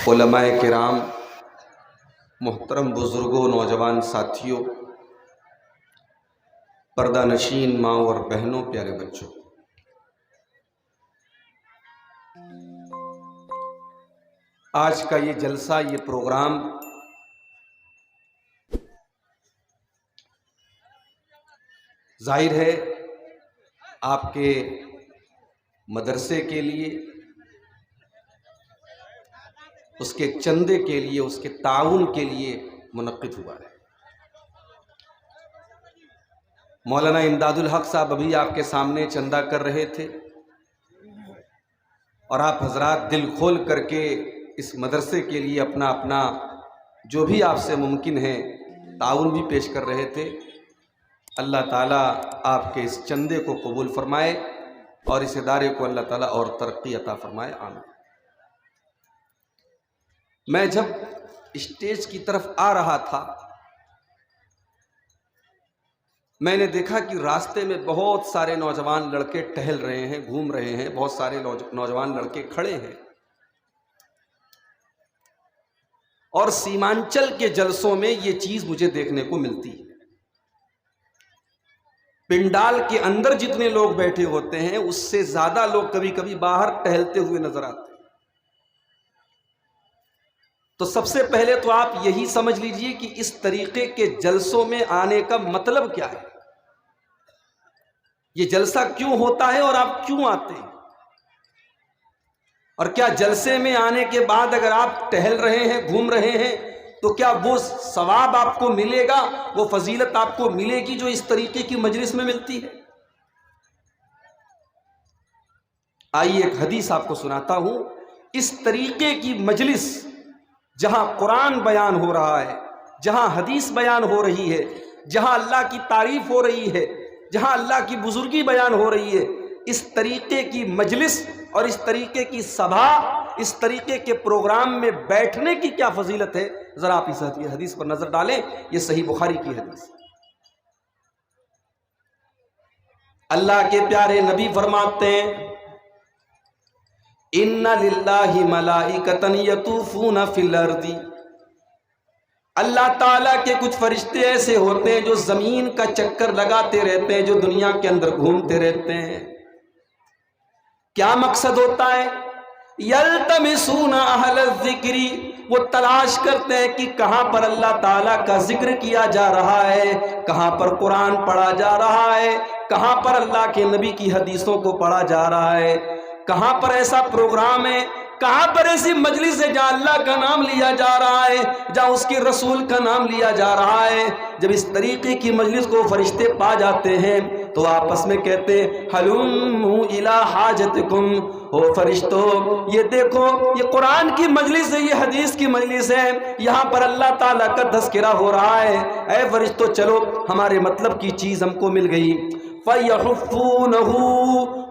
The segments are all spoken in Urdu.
علماء کرام، محترم بزرگوں، نوجوان ساتھیوں، پردہ نشین ماں اور بہنوں، پیارے بچوں، آج کا یہ جلسہ، یہ پروگرام ظاہر ہے آپ کے مدرسے کے لیے، اس کے چندے کے لیے، اس کے تعاون کے لیے منعقد ہوا ہے۔ مولانا امداد الحق صاحب ابھی آپ کے سامنے چندہ کر رہے تھے، اور آپ حضرات دل کھول کر کے اس مدرسے کے لیے اپنا جو بھی آپ سے ممکن ہے تعاون بھی پیش کر رہے تھے۔ اللہ تعالیٰ آپ کے اس چندے کو قبول فرمائے اور اس ادارے کو اللہ تعالیٰ اور ترقی عطا فرمائے، آمین۔ میں جب اسٹیج کی طرف آ رہا تھا، میں نے دیکھا کہ راستے میں بہت سارے نوجوان لڑکے ٹہل رہے ہیں، گھوم رہے ہیں، بہت سارے نوجوان لڑکے کھڑے ہیں، اور سیمانچل کے جلسوں میں یہ چیز مجھے دیکھنے کو ملتی ہے۔ پنڈال کے اندر جتنے لوگ بیٹھے ہوتے ہیں اس سے زیادہ لوگ کبھی کبھی باہر ٹہلتے ہوئے نظر آتے ہیں۔ تو سب سے پہلے تو آپ یہی سمجھ لیجئے کہ اس طریقے کے جلسوں میں آنے کا مطلب کیا ہے، یہ جلسہ کیوں ہوتا ہے اور آپ کیوں آتے ہیں، اور کیا جلسے میں آنے کے بعد اگر آپ ٹہل رہے ہیں، گھوم رہے ہیں، تو کیا وہ ثواب آپ کو ملے گا، وہ فضیلت آپ کو ملے گی جو اس طریقے کی مجلس میں ملتی ہے؟ آئیے ایک حدیث آپ کو سناتا ہوں۔ اس طریقے کی مجلس جہاں قرآن بیان ہو رہا ہے، جہاں حدیث بیان ہو رہی ہے، جہاں اللہ کی تعریف ہو رہی ہے، جہاں اللہ کی بزرگی بیان ہو رہی ہے، اس طریقے کی مجلس اور اس طریقے کی سبھا، اس طریقے کے پروگرام میں بیٹھنے کی کیا فضیلت ہے، ذرا آپ اس حدیث پر نظر ڈالیں۔ یہ صحیح بخاری کی حدیث ہے۔ اللہ کے پیارے نبی فرماتے ہیں، ان للہ ملائکۃ یطوفون فی الارض، اللہ تعالیٰ کے کچھ فرشتے ایسے ہوتے ہیں جو زمین کا چکر لگاتے رہتے ہیں، جو دنیا کے اندر گھومتے رہتے ہیں۔ کیا مقصد ہوتا ہے؟ یلتمسون اہل الذکر، وہ تلاش کرتے ہیں کہ کہاں پر اللہ تعالیٰ کا ذکر کیا جا رہا ہے، کہاں پر قرآن پڑھا جا رہا ہے، کہاں پر اللہ کے نبی کی حدیثوں کو پڑھا جا رہا ہے، کہاں پر ایسا پروگرام ہے، کہاں پر ایسی مجلس ہے جہاں اللہ کا نام لیا جا رہا ہے، جہاں اس کے رسول کا نام لیا جا رہا ہے۔ جب اس طریقے کی مجلس کو فرشتے پا جاتے ہیں تو آپس میں کہتے ہیں، ہلوموا الی حاجتکم، او فرشتو یہ دیکھو، یہ قرآن کی مجلس ہے، یہ حدیث کی مجلس ہے، یہاں پر اللہ تعالیٰ کا تذکرہ ہو رہا ہے، اے فرشتو چلو، ہمارے مطلب کی چیز ہم کو مل گئی۔ فَيَحُفُّونَهُ،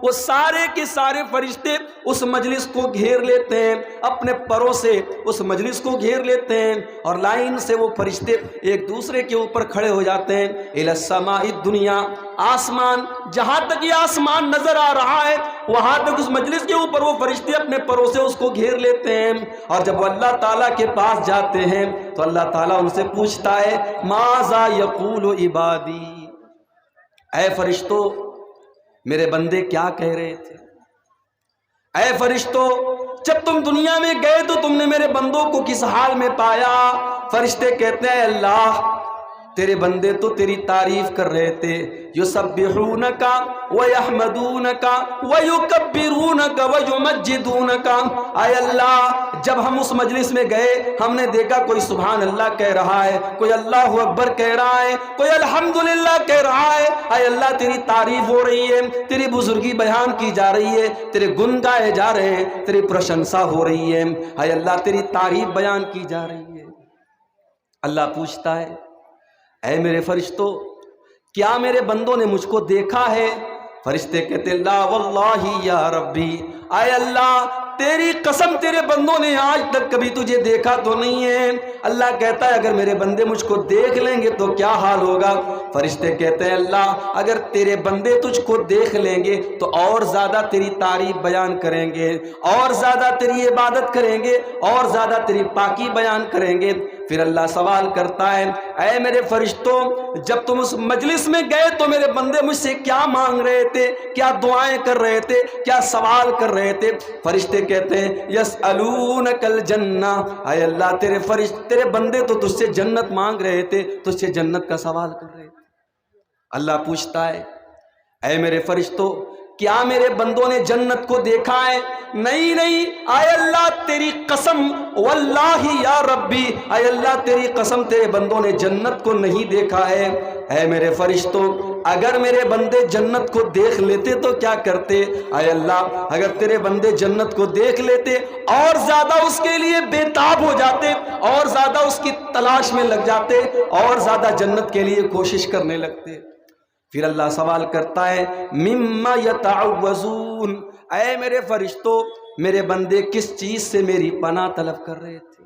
وہ سارے کے سارے فرشتے اس مجلس کو گھیر لیتے ہیں، اپنے پروں سے اس مجلس کو گھیر لیتے ہیں، اور لائن سے وہ فرشتے ایک دوسرے کے اوپر کھڑے ہو جاتے ہیں۔ إِلَى السَّمَاءِ الدُّنْيَا، آسمان، جہاں تک یہ آسمان نظر آ رہا ہے وہاں تک اس مجلس کے اوپر وہ فرشتے اپنے پروں سے اس کو گھیر لیتے ہیں، اور جب وہ اللہ تعالیٰ کے پاس جاتے ہیں تو اللہ تعالیٰ ان سے پوچھتا ہے، ماذا یقول عبادی، اے فرشتو میرے بندے کیا کہہ رہے تھے؟ اے فرشتو جب تم دنیا میں گئے تو تم نے میرے بندوں کو کس حال میں پایا؟ فرشتے کہتے ہیں، اللہ تیرے بندے تو تیری تعریف کر رہے تھے، یسبحونک ویحمدونک ویکبرونک ویمجدونک۔ اے اللہ جب ہم اس مجلس میں گئے ہم نے دیکھا کوئی سبحان اللہ کہہ رہا ہے، کوئی اللہ اکبر کہہ رہا ہے، کوئی الحمدللہ کہہ رہا ہے۔ اے اللہ تیری تعریف ہو رہی ہے، تیری بزرگی بیان کی جا رہی ہے، تیرے گن گائے جا رہے ہیں، تیری پرشنسا ہو رہی ہے، اے اللہ تیری تعریف بیان کی جا رہی ہے۔ اللہ پوچھتا ہے، اے میرے فرشتوں کیا میرے بندوں نے مجھ کو دیکھا ہے؟ فرشتے کہتے لا واللہ یا ربی، اے اللہ تیری قسم تیرے بندوں نے آج تک کبھی تجھے دیکھا تو نہیں ہے۔ اللہ کہتا ہے اگر میرے بندے مجھ کو دیکھ لیں گے تو کیا حال ہوگا؟ فرشتے کہتے ہیں اللہ اگر تیرے بندے تجھ کو دیکھ لیں گے تو اور زیادہ تیری تعریف بیان کریں گے، اور زیادہ تیری عبادت کریں گے، اور زیادہ تیری پاکی بیان کریں گے۔ پھر اللہ سوال کرتا ہے اے میرے فرشتوں، جب تم اس مجلس میں گئے تو میرے بندے مجھ سے کیا مانگ رہے تھے، کیا دعائیں کر رہے تھے، کیا سوال کر رہے تھے؟ فرشتے کہتے ہیں یسألونک الجنہ، اے اللہ تیرے بندے تو تجھ سے جنت مانگ رہے تھے، تجھ سے جنت کا سوال کر رہے تھے۔ اللہ پوچھتا ہے اے میرے فرشتوں کیا میرے بندوں نے جنت کو دیکھا ہے؟ نہیں نہیں، اے اللہ تیری قسم، واللہ یا ربی، اے اللہ تیری قسم تیرے بندوں نے جنت کو نہیں دیکھا ہے۔ اے میرے فرشتوں اگر میرے بندے جنت کو دیکھ لیتے تو کیا کرتے؟ اے اللہ اگر تیرے بندے جنت کو دیکھ لیتے اور زیادہ اس کے لیے بےتاب ہو جاتے، اور زیادہ اس کی تلاش میں لگ جاتے، اور زیادہ جنت کے لیے کوشش کرنے لگتے۔ پھر اللہ سوال کرتا ہے مما یتعوذون، اے میرے فرشتوں میرے بندے کس چیز سے میری پناہ طلب کر رہے تھے؟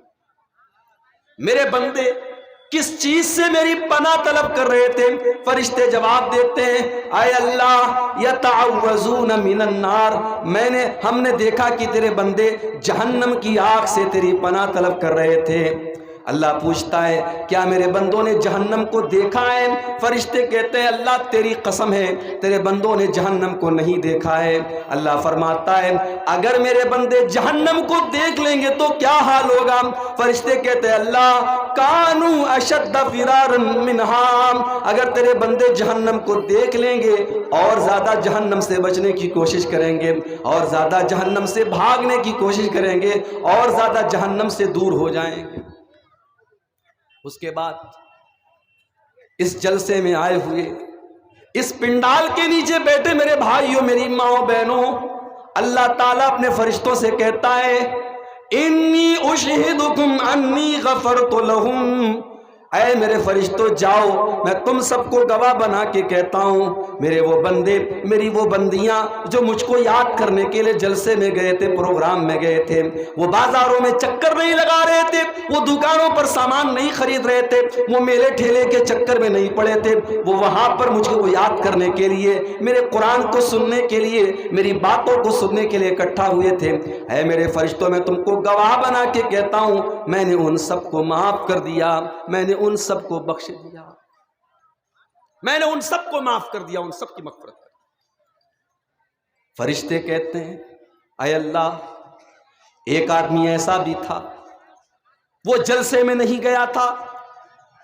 میرے بندے کس چیز سے میری پناہ طلب کر رہے تھے؟ فرشتے جواب دیتے ہیں اے اللہ یتعوذون من النار، ہم نے دیکھا کہ تیرے بندے جہنم کی آگ سے تیری پناہ طلب کر رہے تھے۔ اللہ پوچھتا ہے کیا میرے بندوں نے جہنم کو دیکھا ہے؟ فرشتے کہتے ہیں اللہ تیری قسم ہے تیرے بندوں نے جہنم کو نہیں دیکھا ہے۔ اللہ فرماتا ہے اگر میرے بندے جہنم کو دیکھ لیں گے تو کیا حال ہوگا؟ فرشتے کہتے ہیں اللہ کانو اشد فرارا منہا، اگر تیرے بندے جہنم کو دیکھ لیں گے اور زیادہ جہنم سے بچنے کی کوشش کریں گے، اور زیادہ جہنم سے بھاگنے کی کوشش کریں گے، اور زیادہ جہنم سے دور ہو جائیں گے۔ اس کے بعد اس جلسے میں آئے ہوئے، اس پنڈال کے نیچے بیٹھے میرے بھائیوں، میری ماں بہنوں، اللہ تعالیٰ اپنے فرشتوں سے کہتا ہے انی اشہدکم انی غفرت لہم، اے میرے فرشتوں جاؤ میں تم سب کو گواہ بنا کے کہتا ہوں میرے وہ بندے، میری وہ بندیاں جو مجھ کو یاد کرنے کے لیے جلسے میں گئے تھے، پروگرام میں گئے تھے، وہ بازاروں میں چکر نہیں لگا رہے تھے، وہ دکانوں پر سامان نہیں خرید رہے تھے، وہ میلے ٹھیلے کے چکر میں نہیں پڑے تھے، وہ وہاں پر مجھ کو یاد کرنے کے لیے، میرے قرآن کو سننے کے لیے، میری باتوں کو سننے کے لیے اکٹھا ہوئے تھے۔ اے میرے فرشتوں میں تم کو گواہ بنا کے کہتا ہوں میں نے ان سب کو معاف کر دیا، میں نے ان سب کو بخش دیا، میں نے ان سب کو معاف کر دیا، ان سب کی مغفرت کر دی۔ فرشتے کہتے ہیں اے اللہ ایک آدمی ایسا بھی تھا وہ جلسے میں نہیں گیا تھا،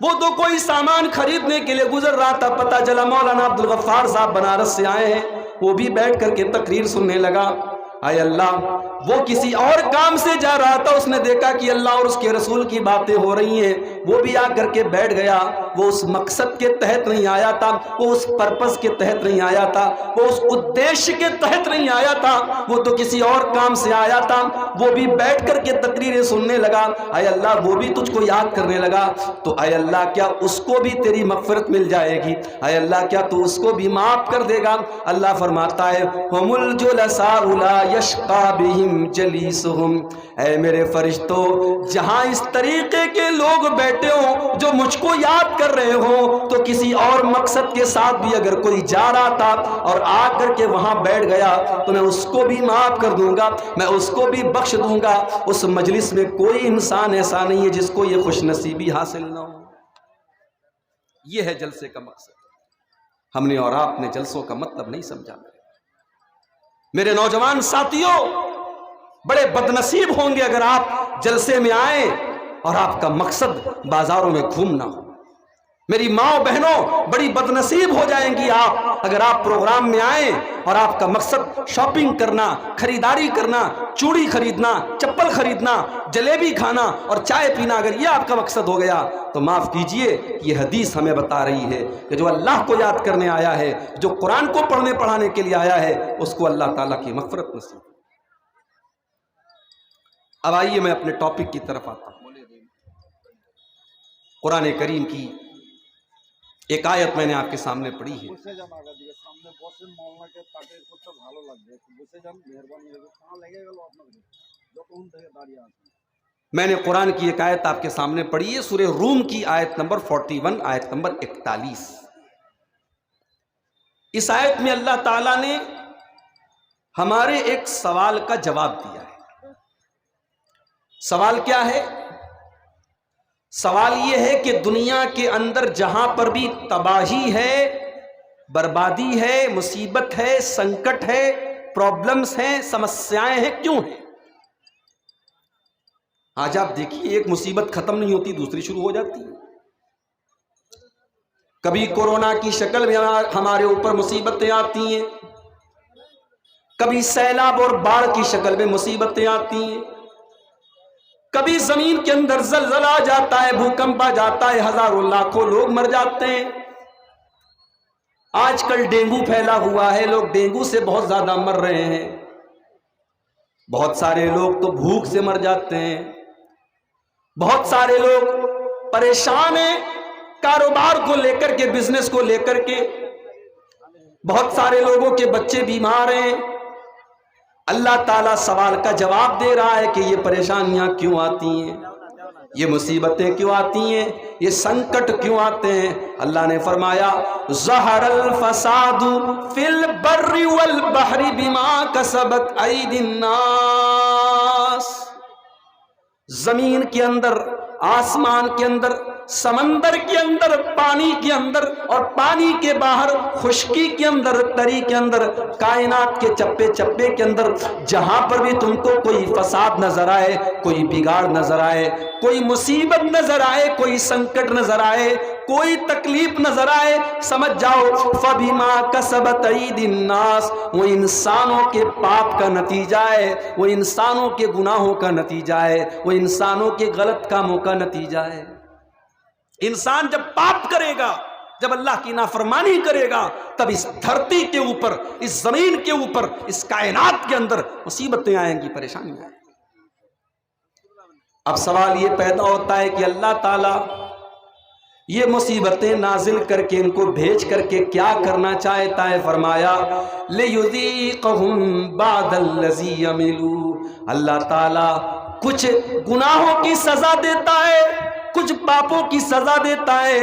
وہ تو کوئی سامان خریدنے کے لیے گزر رہا تھا، پتہ چلا مولانا عبدالغفار صاحب بنارس سے آئے ہیں، وہ بھی بیٹھ کر کے تقریر سننے لگا۔ اے اللہ وہ کسی اور کام سے جا رہا تھا، اس نے دیکھا کہ اللہ اور اس کے رسول کی باتیں ہو رہی ہیں، وہ بھی آ کر کے بیٹھ گیا۔ وہ اس مقصد کے تحت نہیں آیا تھا، وہ اس پرپس کے تحت نہیں آیا تھا، وہ اس ادیشیہ کے تحت نہیں آیا تھا، وہ تو کسی اور کام سے آیا تھا، وہ بھی بیٹھ کر کے تقریریں سننے لگا۔ اے اللہ وہ بھی تجھ کو یاد کرنے لگا، تو اے اللہ کیا اس کو بھی تیری مغفرت مل جائے گی؟ اے اللہ کیا تو اس کو بھی معاف کر دے گا؟ اللہ فرماتا ہے ہم الجلساء لا یشقی بہم جلیسہم، اے میرے فرشتوں جہاں اس طریقے کے لوگ بیٹھے ہوں جو مجھ کو یاد کر رہے ہوں، تو کسی اور مقصد کے ساتھ بھی اگر کوئی جا رہا تھا اور آ کر کے وہاں بیٹھ گیا تو میں اس کو بھی معاف کر دوں گا، میں اس کو بھی بخش دوں گا۔ اس مجلس میں کوئی انسان ایسا نہیں ہے جس کو یہ خوش نصیبی حاصل نہ ہو۔ یہ ہے جلسے کا مقصد۔ ہم نے اور آپ نے جلسوں کا مطلب نہیں سمجھا۔ میرے نوجوان ساتھیوں بڑے بدنصیب ہوں گے اگر آپ جلسے میں آئیں اور آپ کا مقصد بازاروں میں گھومنا ہو۔ میری ماں بہنوں بڑی بدنصیب ہو جائیں گی آپ اگر آپ پروگرام میں آئیں اور آپ کا مقصد شاپنگ کرنا، خریداری کرنا، چوڑی خریدنا، چپل خریدنا، جلیبی کھانا اور چائے پینا، اگر یہ آپ کا مقصد ہو گیا تو معاف کیجئے، یہ حدیث ہمیں بتا رہی ہے کہ جو اللہ کو یاد کرنے آیا ہے، جو قرآن کو پڑھنے پڑھانے کے لیے آیا ہے، اس کو اللہ تعالیٰ کی مغفرت نصیب۔ اب آئیے میں اپنے ٹاپک کی طرف آتا ہوں۔ قرآن کریم کی ایک آیت میں نے آپ کے سامنے پڑھی ہے، میں نے قرآن کی ایک آیت آپ کے سامنے پڑھی ہے، سورہ روم کی آیت نمبر 41، آیت نمبر 41۔ اس آیت میں اللہ تعالیٰ نے ہمارے ایک سوال کا جواب دیا ہے۔ سوال کیا ہے؟ سوال یہ ہے کہ دنیا کے اندر جہاں پر بھی تباہی ہے، بربادی ہے، مصیبت ہے، سنکٹ ہے، پرابلمز ہیں، سمسیائیں ہیں، کیوں ہیں؟ آج آپ دیکھیے ایک مصیبت ختم نہیں ہوتی، دوسری شروع ہو جاتی ہے۔ کبھی کورونا کی شکل میں ہمارے اوپر مصیبتیں آتی ہیں، کبھی سیلاب اور باڑھ کی شکل میں مصیبتیں آتی ہیں، کبھی زمین کے اندر زلزلہ آ جاتا ہے، بھوکمپ آ جاتا ہے، ہزاروں لاکھوں لوگ مر جاتے ہیں۔ آج کل ڈینگو پھیلا ہوا ہے، لوگ ڈینگو سے بہت زیادہ مر رہے ہیں، بہت سارے لوگ تو بھوک سے مر جاتے ہیں، بہت سارے لوگ پریشان ہیں کاروبار کو لے کر کے، بزنس کو لے کر کے، بہت سارے لوگوں کے بچے بیمار ہیں۔ اللہ تعالیٰ سوال کا جواب دے رہا ہے کہ یہ پریشانیاں کیوں آتی ہیں، یہ مصیبتیں کیوں آتی ہیں، یہ سنکٹ کیوں آتے ہیں؟ اللہ نے فرمایا ظہر الفساد فی البر والبحر بما کسبت ایدی الناس۔ زمین کے اندر، آسمان کے اندر، سمندر کے اندر، پانی کے اندر اور پانی کے باہر، خشکی کے اندر، تری کے اندر، کائنات کے چپے چپے کے اندر، جہاں پر بھی تم کو کوئی فساد نظر آئے، کوئی بگاڑ نظر آئے، کوئی مصیبت نظر آئے، کوئی سنکٹ نظر آئے، کوئی تکلیف نظر آئے، سمجھ جاؤ فَبِمَا كَسَبَتْ أَيْدِي النَّاسِ، وہ انسانوں کے پاپ کا نتیجہ ہے، وہ انسانوں کے گناہوں کا نتیجہ ہے، وہ انسانوں کے غلط کاموں کا نتیجہ ہے۔ انسان جب پاپ کرے گا، جب اللہ کی نافرمانی کرے گا، تب اس دھرتی کے اوپر، اس زمین کے اوپر، اس کائنات کے اندر مصیبتیں آئیں گی، پریشانیاں آئیں گی۔ اب سوال یہ پیدا ہوتا ہے کہ اللہ تعالیٰ یہ مصیبتیں نازل کر کے، ان کو بھیج کر کے کیا کرنا چاہتا ہے؟ فرمایا لِيُذِيقَهُمْ بَعْدَ الَّذِي عَمِلُوا، اللہ تعالیٰ کچھ گناہوں کی سزا دیتا ہے، کچھ پاپوں کی سزا دیتا ہے،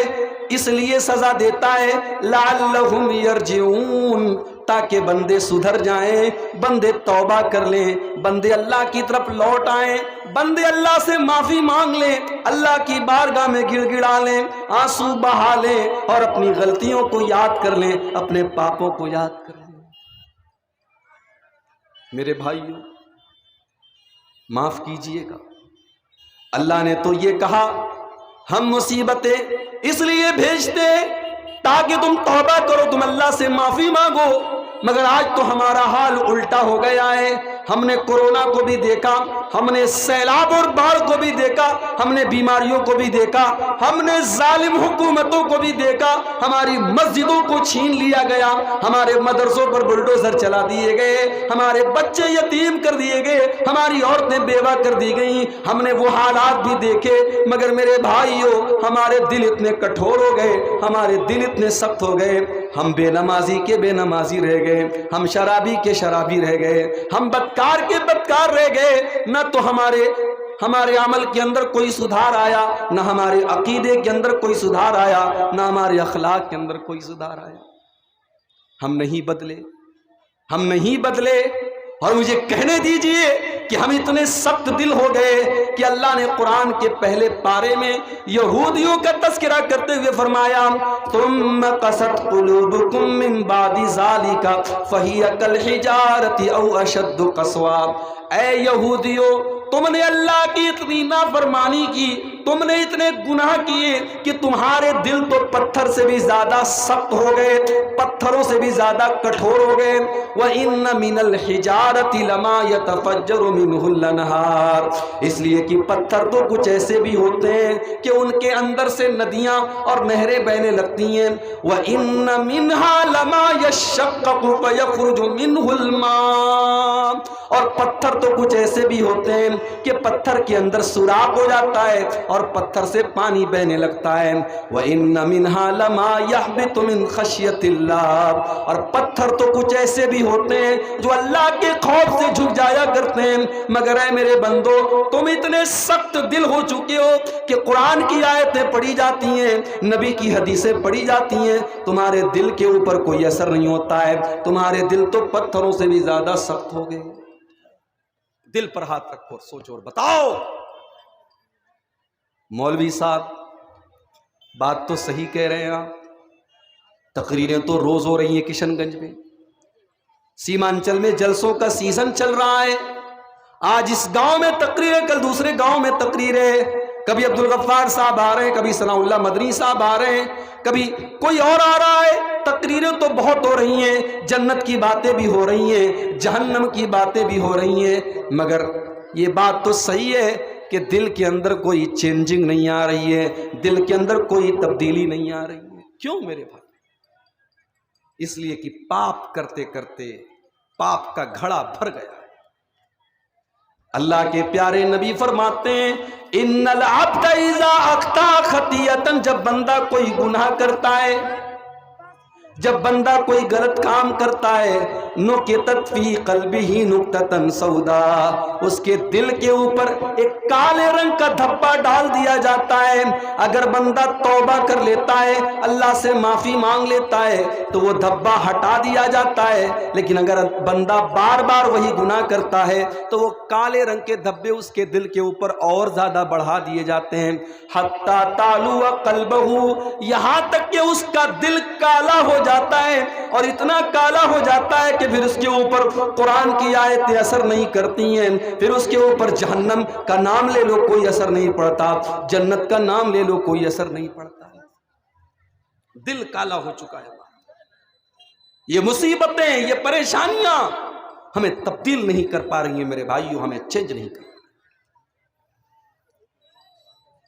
اس لیے سزا دیتا ہے لَعَلَّهُمْ يَرْجِعُونَ، تاکہ بندے سدھر جائیں، بندے توبہ کر لیں، بندے اللہ کی طرف لوٹ آئیں، بندے اللہ سے معافی مانگ لیں، اللہ کی بارگاہ میں گڑ گڑا لیں، آنسو بہا لیں اور اپنی غلطیوں کو یاد کر لیں، اپنے پاپوں کو یاد کر لیں۔ میرے بھائیوں، معاف کیجئے گا، اللہ نے تو یہ کہا ہم مصیبتیں اس لیے بھیجتے تاکہ تم توبہ کرو، تم اللہ سے معافی مانگو، مگر آج تو ہمارا حال الٹا ہو گیا ہے۔ ہم نے کورونا کو بھی دیکھا، ہم نے سیلاب اور باڑھ کو بھی دیکھا، ہم نے بیماریوں کو بھی دیکھا، ہم نے ظالم حکومتوں کو بھی دیکھا، ہماری مسجدوں کو چھین لیا گیا، ہمارے مدرسوں پر بلڈوزر چلا دیے گئے، ہمارے بچے یتیم کر دیے گئے، ہماری عورتیں بیوہ کر دی گئیں، ہم نے وہ حالات بھی دیکھے، مگر میرے بھائیوں ہمارے دل اتنے کٹھور ہو گئے، ہمارے دل اتنے سخت ہو گئے، ہم بے نمازی کے بے نمازی رہ گئے، ہم شرابی کے شرابی رہ گئے، ہم بدکار کے بدکار رہ گئے، نہ تو ہمارے عمل کے اندر کوئی سدھار آیا، نہ ہمارے عقیدے کے اندر کوئی سدھار آیا، نہ ہمارے اخلاق کے اندر کوئی سدھار آیا۔ ہم نہیں بدلے، اور مجھے کہنے دیجئے کہ ہم اتنے سخت دل ہو گئے کہ اللہ نے قرآن کے پہلے پارے میں یہودیوں کا تذکرہ کرتے ہوئے فرمایا ثم قست قلوبکم من بعد ذالک فہی کالحجارۃ او اشد قسوا۔ اے یہودیوں، تم نے اللہ کی اتنی نافرمانی کی، تم نے اتنے گناہ کیے کہ تمہارے دل تو پتھر سے بھی زیادہ سخت ہو گئے، پتھروں سے بھی زیادہ کٹھور ہو گئے۔ وَإِنَّ مِنَ الْحِجَارَةِ لَمَا يَتَفَجَّرُ مِنْهُ الْأَنْهَارُ، اس لیے کہ پتھر تو کچھ ایسے بھی ہوتے ہیں کہ ان کے اندر سے ندیاں اور نہریں بہنے لگتی ہیں۔ وَإِنَّ مِنْهَا لَمَا يَشَّقَّقُ فَيَخْرُجُ مِنْهُ الْمَاءُ، اور پتھر تو کچھ ایسے بھی ہوتے ہیں کہ پتھر کے اندر سوراخ ہو جاتا ہے اور پتھر سے پانی بہنے لگتا ہے۔ وَإِنَّ مِنْهَا لَمَا يَحْبِطُ مِنْ خَشْيَةِ اللَّهِ، اور پتھر تو کچھ ایسے بھی ہوتے ہیں جو اللہ کے خوف سے جھک جایا کرتے ہیں، مگر اے میرے بندو تم اتنے سخت دل ہو چکے ہو کہ قرآن کی آیتیں پڑھی جاتی ہیں، نبی کی حدیثیں پڑھی جاتی ہیں، تمہارے دل کے اوپر کوئی اثر نہیں ہوتا ہے، تمہارے دل تو پتھروں سے بھی زیادہ سخت ہو گئے۔ دل پر ہاتھ رکھو اور سوچو اور بتاؤ۔ مولوی صاحب بات تو صحیح کہہ رہے ہیں آپ، تقریریں تو روز ہو رہی ہیں کشن گنج میں، سیمانچل میں جلسوں کا سیزن چل رہا ہے، آج اس گاؤں میں تقریریں، کل دوسرے گاؤں میں تقریریں، کبھی عبدالغفار صاحب آ رہے ہیں، کبھی ثناء اللہ مدنی صاحب آ رہے ہیں، کبھی کوئی اور آ رہا ہے، تقریریں تو بہت ہو رہی ہیں، جنت کی باتیں بھی ہو رہی ہیں، جہنم کی باتیں بھی ہو رہی ہیں، مگر یہ بات تو صحیح ہے کہ دل کے اندر کوئی چینجنگ نہیں آ رہی ہے، دل کے اندر کوئی تبدیلی نہیں آ رہی ہے۔ کیوں میرے بھائی؟ اس لیے کہ پاپ کرتے کرتے پاپ کا گھڑا بھر گیا ہے۔ اللہ کے پیارے نبی فرماتے ہیں ان العبد اذا اخطا خطیئۃ، جب بندہ کوئی گناہ کرتا ہے، جب بندہ کوئی غلط کام کرتا ہے، نکتت فی قلبہ نکتۃ سودا، اس کے دل کے اوپر ایک کالے رنگ کا دھبا ڈال دیا جاتا ہے۔ اگر بندہ توبہ کر لیتا ہے، اللہ سے معافی مانگ لیتا ہے تو وہ دھبا ہٹا دیا جاتا ہے، لیکن اگر بندہ بار بار وہی گناہ کرتا ہے تو وہ کالے رنگ کے دھبے اس کے دل کے اوپر اور زیادہ بڑھا دیے جاتے ہیں، حتی تعلو قلبہ، یہاں تک کہ اس کا دل کالا ہو جاتا ہے، اور اتنا کالا ہو جاتا ہے کہ پھر اس کے اوپر قرآن کی آیتیں اثر نہیں کرتی ہیں، پھر اس کے اوپر جہنم کا نام لے لو کوئی اثر نہیں پڑتا، جنت کا نام لے لو کوئی اثر نہیں پڑتا، دل کالا ہو چکا ہے۔ یہ مصیبتیں، یہ پریشانیاں ہمیں تبدیل نہیں کر پا رہی ہیں میرے بھائیوں، ہمیں چینج نہیں کر پا رہی۔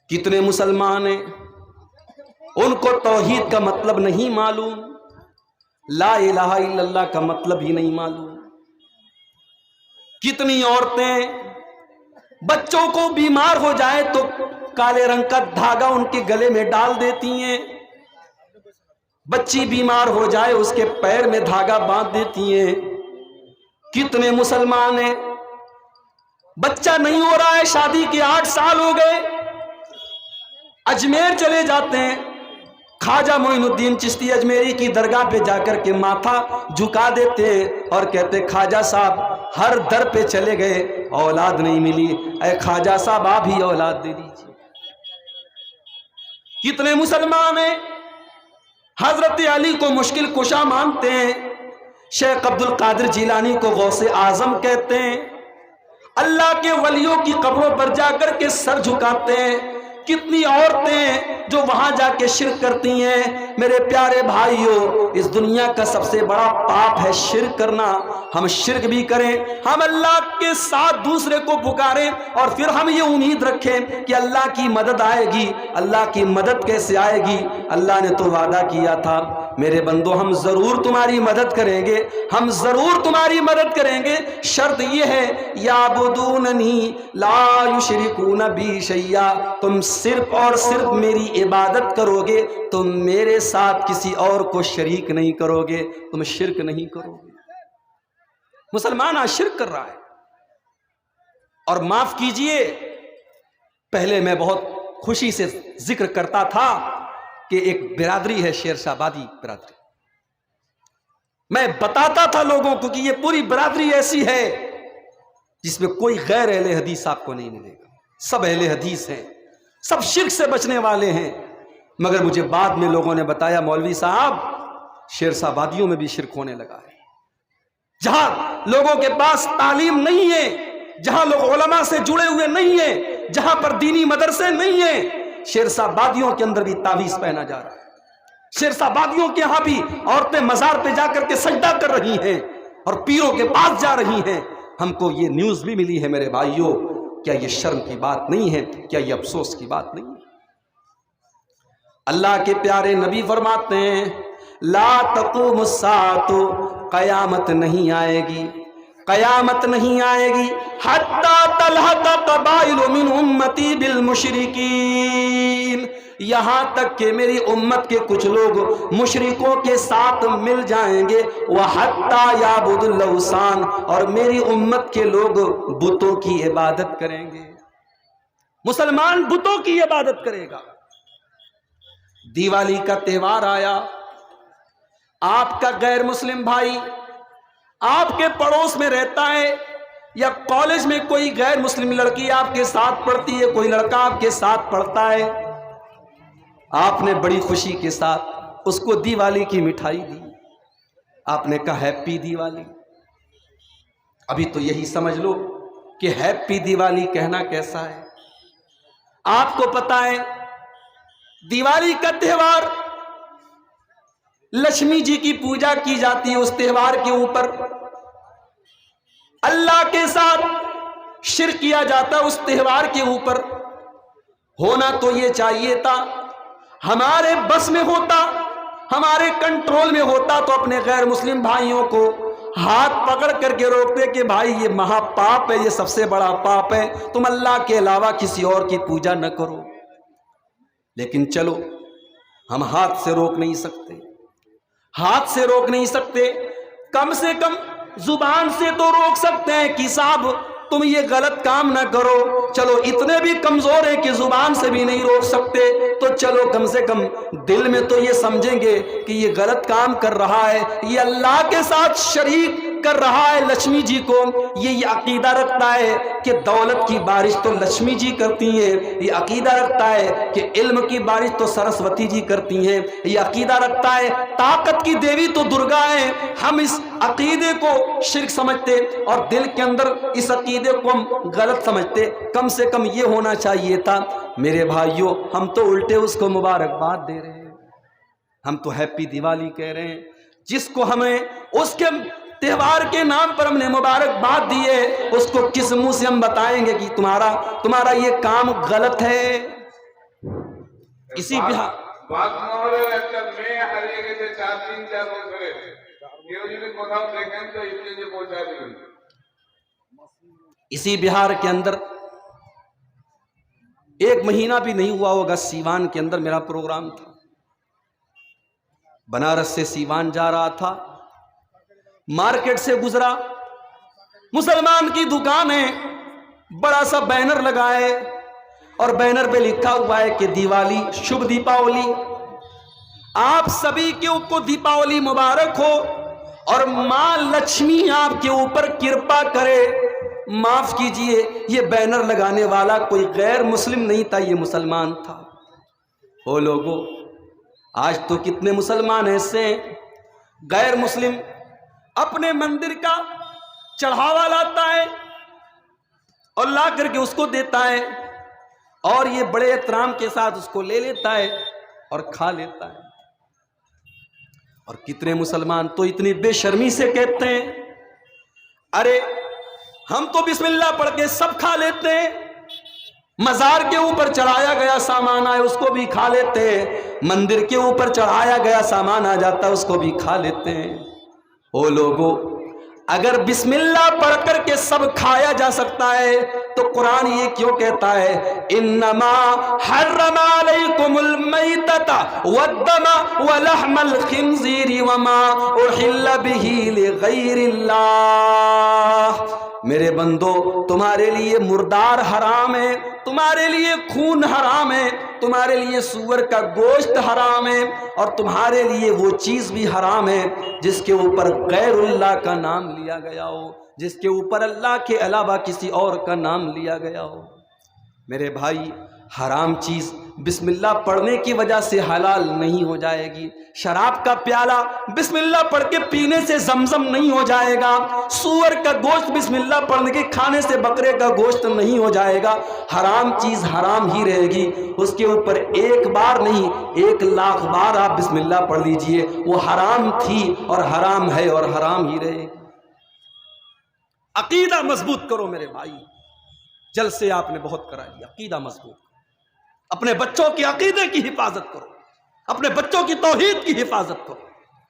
کتنے مسلمان ہیں ان کو توحید کا مطلب نہیں معلوم، لا الہ الا اللہ کا مطلب ہی نہیں معلوم۔ کتنی عورتیں بچوں کو بیمار ہو جائے تو کالے رنگ کا دھاگا ان کے گلے میں ڈال دیتی ہیں، بچی بیمار ہو جائے اس کے پیر میں دھاگا باندھ دیتی ہیں۔ کتنے مسلمان ہیں بچہ نہیں ہو رہا ہے، شادی کے 8 سال ہو گئے، اجمیر چلے جاتے ہیں، خواجہ معین الدین چشتی اجمیری کی درگاہ پہ جا کر کے ماتھا جھکا دیتے ہیں اور کہتے خواجہ صاحب ہر در پہ چلے گئے اولاد نہیں ملی، اے خواجہ صاحب آپ ہی اولاد دے دیجیے۔ کتنے مسلمان ہیں حضرت علی کو مشکل کشا مانتے ہیں، شیخ عبد القادر جیلانی کو غوث اعظم کہتے ہیں، اللہ کے ولیوں کی قبروں پر جا کر کے سر جھکاتے ہیں۔ کتنی عورتیں جو وہاں جا کے شرک کرتی ہیں۔ میرے پیارے بھائیوں، اس دنیا کا سب سے بڑا پاپ ہے شرک کرنا۔ ہم شرک بھی کریں، ہم اللہ کے ساتھ دوسرے کو پکاریں اور پھر ہم یہ امید رکھیں کہ اللہ کی مدد آئے گی۔ اللہ کی مدد کیسے آئے گی؟ اللہ نے تو وعدہ کیا تھا میرے بندو ہم ضرور تمہاری مدد کریں گے، ہم ضرور تمہاری مدد کریں گے، شرط یہ ہے یعبدوننی لا یشرکون بی شیئا، تم صرف اور صرف میری عبادت کرو گے، تم میرے ساتھ کسی اور کو شریک نہیں کرو گے، تم شرک نہیں کرو گے۔ مسلمان آج شرک کر رہا ہے۔ اور معاف کیجئے، پہلے میں بہت خوشی سے ذکر کرتا تھا کہ ایک برادری ہے شیر شاہ آبادی برادری، میں بتاتا تھا لوگوں کو کہ یہ پوری برادری ایسی ہے جس میں کوئی غیر اہل حدیث آپ کو نہیں ملے گا، سب اہل حدیث ہیں، سب شرک سے بچنے والے ہیں۔ مگر مجھے بعد میں لوگوں نے بتایا مولوی صاحب شیر شاہ آبادیوں میں بھی شرک ہونے لگا ہے، جہاں لوگوں کے پاس تعلیم نہیں ہے، جہاں لوگ علماء سے جڑے ہوئے نہیں ہیں، جہاں پر دینی مدرسے نہیں ہیں، شیر شاہ آبادیوں کے اندر بھی تعویذ پہنا جا رہا ہے۔ شیر شاہ آبادیوں کے ہاں بھی عورتیں مزار پہ جا کر کے سجدہ کر رہی ہیں اور پیروں کے پاس جا رہی ہیں۔ ہم کو یہ نیوز بھی ملی ہے میرے بھائیوں، کیا یہ شرم کی بات نہیں ہے؟ کیا یہ افسوس کی بات نہیں ہے؟ اللہ کے پیارے نبی فرماتے ہیں لا تقوم الساعۃ، قیامت نہیں آئے گی، قیامت نہیں آئے گی حتی تلحق قبائل من امتی بالمشرکین، یہاں تک کہ میری امت کے کچھ لوگ مشرکوں کے ساتھ مل جائیں گے، وَحَتَّى يَعْبُدُ الْأَوْثَانَ، اور میری امت کے لوگ بتوں کی عبادت کریں گے۔ مسلمان بتوں کی عبادت کرے گا۔ دیوالی کا تہوار آیا، آپ کا غیر مسلم بھائی آپ کے پڑوس میں رہتا ہے، یا کالج میں کوئی غیر مسلم لڑکی آپ کے ساتھ پڑھتی ہے، کوئی لڑکا آپ کے ساتھ پڑھتا ہے، آپ نے بڑی خوشی کے ساتھ اس کو دیوالی کی مٹھائی دی، آپ نے کہا ہیپی دیوالی۔ ابھی تو یہی سمجھ لو کہ ہیپی دیوالی کہنا کیسا ہے۔ آپ کو پتا ہے دیوالی کا تہوار لکشمی جی کی پوجا کی جاتی ہے، اس تہوار کے اوپر اللہ کے ساتھ شرک کیا جاتا ہے۔ اس تہوار کے اوپر ہونا تو یہ چاہیے تھا، ہمارے بس میں ہوتا، ہمارے کنٹرول میں ہوتا تو اپنے غیر مسلم بھائیوں کو ہاتھ پکڑ کر کے روکتے کہ بھائی یہ مہا پاپ ہے، یہ سب سے بڑا پاپ ہے، تم اللہ کے علاوہ کسی اور کی پوجا نہ کرو۔ لیکن چلو ہم ہاتھ سے روک نہیں سکتے، ہاتھ سے روک نہیں سکتے، کم سے کم زبان سے تو روک سکتے ہیں کہ صاحب تم یہ غلط کام نہ کرو۔ چلو اتنے بھی کمزور ہیں کہ زبان سے بھی نہیں روک سکتے، تو چلو کم سے کم دل میں تو یہ سمجھیں گے کہ یہ غلط کام کر رہا ہے، یہ اللہ کے ساتھ شریک کر رہا ہے لکشمی جی کو، یہ عقیدہ رکھتا ہے کہ دولت کی بارش تو لکشمی جی کرتی ہیں، یہ عقیدہ رکھتا ہے کہ علم کی بارش تو سرسوتی جی کرتی ہیں، یہ عقیدہ رکھتا ہے طاقت کی دیوی تو درگا ہے۔ ہم اس عقیدے کو شرک سمجھتے اور دل کے اندر اس عقیدے کو ہم غلط سمجھتے۔ کم سے کم یہ ہونا چاہیے تھا میرے بھائیوں، ہم تو الٹے اس کو مبارکباد دے رہے ہیں، ہم تو ہیپی دیوالی کہہ رہے ہیں، جس کو ہمیں اس کے تہوار کے نام پر ہم نے مبارکباد دی ہے، اس کو کس منہ سے ہم بتائیں گے کہ تمہارا یہ کام غلط ہے؟ اسی بہار اسی بہار کے اندر ایک مہینہ بھی نہیں ہوا ہوگا، سیوان کے اندر میرا پروگرام تھا، بنارس سے سیوان جا رہا تھا، مارکیٹ سے گزرا، مسلمان کی دکان ہے، بڑا سا بینر لگا ہے اور بینر پہ لکھا ہوا ہے کہ دیوالی شبھ دیپاولی، آپ سبھی کو دیپاولی مبارک ہو اور ماں لکشمی آپ کے اوپر کرپا کرے۔ معاف کیجئے، یہ بینر لگانے والا کوئی غیر مسلم نہیں تھا، یہ مسلمان تھا۔ او لوگوں، آج تو کتنے مسلمان ایسے ہیں غیر مسلم اپنے مندر کا چڑھاوا لاتا ہے اور لا کر کے اس کو دیتا ہے، اور یہ بڑے احترام کے ساتھ اس کو لے لیتا ہے اور کھا لیتا ہے۔ اور کتنے مسلمان تو اتنی بے شرمی سے کہتے ہیں ارے ہم تو بسم اللہ پڑھ کے سب کھا لیتے ہیں، مزار کے اوپر چڑھایا گیا سامان آئے اس کو بھی کھا لیتے ہیں، مندر کے اوپر چڑھایا گیا سامان آ جاتا ہے اس کو بھی کھا لیتے ہیں۔ او لوگوں، اگر بسم اللہ پڑھ کر کے سب کھایا جا سکتا ہے تو قرآن یہ کیوں کہتا ہے انما حرم علیکم المیتۃ والدم ولحم الخنزیر وما احل به لغیر اللہ؟ میرے بندو، تمہارے لیے مردار حرام ہے، تمہارے لیے خون حرام ہے، تمہارے لیے سور کا گوشت حرام ہے، اور تمہارے لیے وہ چیز بھی حرام ہے جس کے اوپر غیر اللہ کا نام لیا گیا ہو، جس کے اوپر اللہ کے علاوہ کسی اور کا نام لیا گیا ہو۔ میرے بھائی، حرام چیز بسم اللہ پڑھنے کی وجہ سے حلال نہیں ہو جائے گی، شراب کا پیالہ بسم اللہ پڑھ کے پینے سے زمزم نہیں ہو جائے گا، سور کا گوشت بسم اللہ پڑھنے کے کھانے سے بکرے کا گوشت نہیں ہو جائے گا، حرام چیز حرام ہی رہے گی، اس کے اوپر ایک بار نہیں 1,00,000 بار آپ بسم اللہ پڑھ لیجئے، وہ حرام تھی اور حرام ہے اور حرام ہی رہے گی۔ عقیدہ مضبوط کرو میرے بھائی، جلسے آپ نے بہت کرا لیا، عقیدہ مضبوط کرو، اپنے بچوں کی عقیدے کی حفاظت کرو، اپنے بچوں کی توحید کی حفاظت کرو۔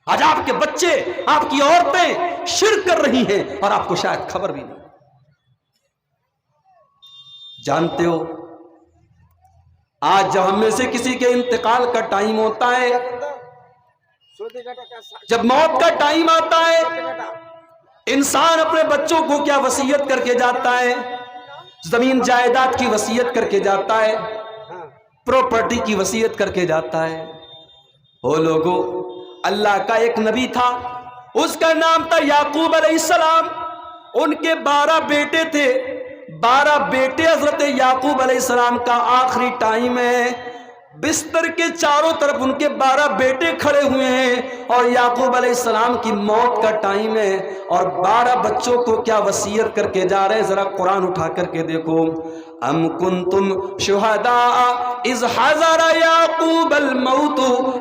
آج آپ کے بچے، آپ کی عورتیں شرک کر رہی ہیں اور آپ کو شاید خبر بھی نہیں۔ جانتے ہو آج جب ہم میں سے کسی کے انتقال کا ٹائم ہوتا ہے، جب موت کا ٹائم آتا ہے، انسان اپنے بچوں کو کیا وصیت کر کے جاتا ہے؟ زمین جائیداد کی وصیت کر کے جاتا ہے، پراپرٹی کی وصیت کر کے جاتا ہے۔ او لوگو، اللہ کا ایک نبی تھا، اس کا نام تھا یعقوب علیہ السلام۔ ان کے 12 بیٹے تھے، 12 بیٹے حضرت یعقوب علیہ السلام کا آخری ٹائم ہے، بستر کے چاروں طرف ان کے 12 بیٹے کھڑے ہوئے ہیں اور یعقوب علیہ السلام کی موت کا ٹائم ہے، اور 12 بچوں کو کیا وصیت کر کے جا رہے ہیں؟ ذرا قرآن اٹھا کر کے دیکھو۔ ام کنتم شہداء اذ حضر یعقوب الموت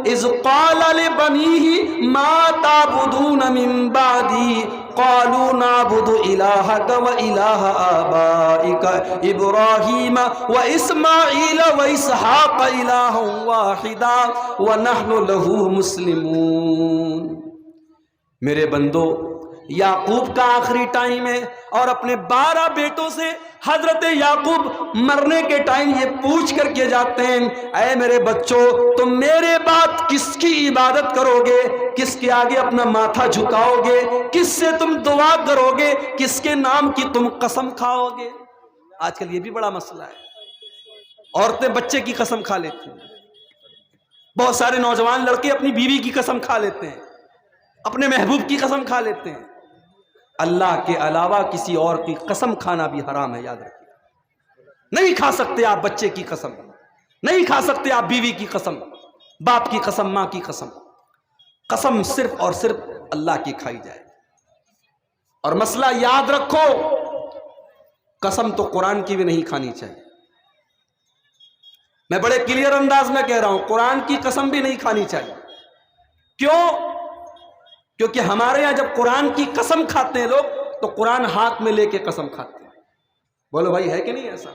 اذ قال لبنیہ ما تعبدون من بعدی قالوا نعبد الہک و الہ آبائک ابراہیم و اسماعیل و اسحاق الہا واحدا ونحن لہ مسلمون۔ میرے بندو، یعقوب کا آخری ٹائم ہے اور اپنے 12 بیٹوں سے حضرت یعقوب مرنے کے ٹائم یہ پوچھ کر کے جاتے ہیں، اے میرے بچوں، تم میرے بعد کس کی عبادت کرو گے؟ کس کے آگے اپنا ماتھا جھکاؤ گے؟ کس سے تم دعا کرو گے؟ کس کے نام کی تم قسم کھاؤ گے؟ آج کل یہ بھی بڑا مسئلہ ہے، عورتیں بچے کی قسم کھا لیتی ہیں، بہت سارے نوجوان لڑکے اپنی بیوی کی قسم کھا لیتے ہیں، اپنے محبوب کی قسم کھا لیتے ہیں۔ اللہ کے علاوہ کسی اور کی قسم کھانا بھی حرام ہے، یاد رکھیے۔ نہیں کھا سکتے آپ بچے کی قسم، نہیں کھا سکتے آپ بیوی کی قسم، باپ کی قسم، ماں کی قسم۔ قسم صرف اور صرف اللہ کی کھائی جائے۔ اور مسئلہ یاد رکھو، قسم تو قرآن کی بھی نہیں کھانی چاہیے۔ میں بڑے کلیئر انداز میں کہہ رہا ہوں، قرآن کی قسم بھی نہیں کھانی چاہیے۔ کیوں؟ کیونکہ ہمارے یہاں جب قرآن کی قسم کھاتے ہیں لوگ تو قرآن ہاتھ میں لے کے قسم کھاتے ہیں۔ بولو بھائی، ہے کہ نہیں ایسا؟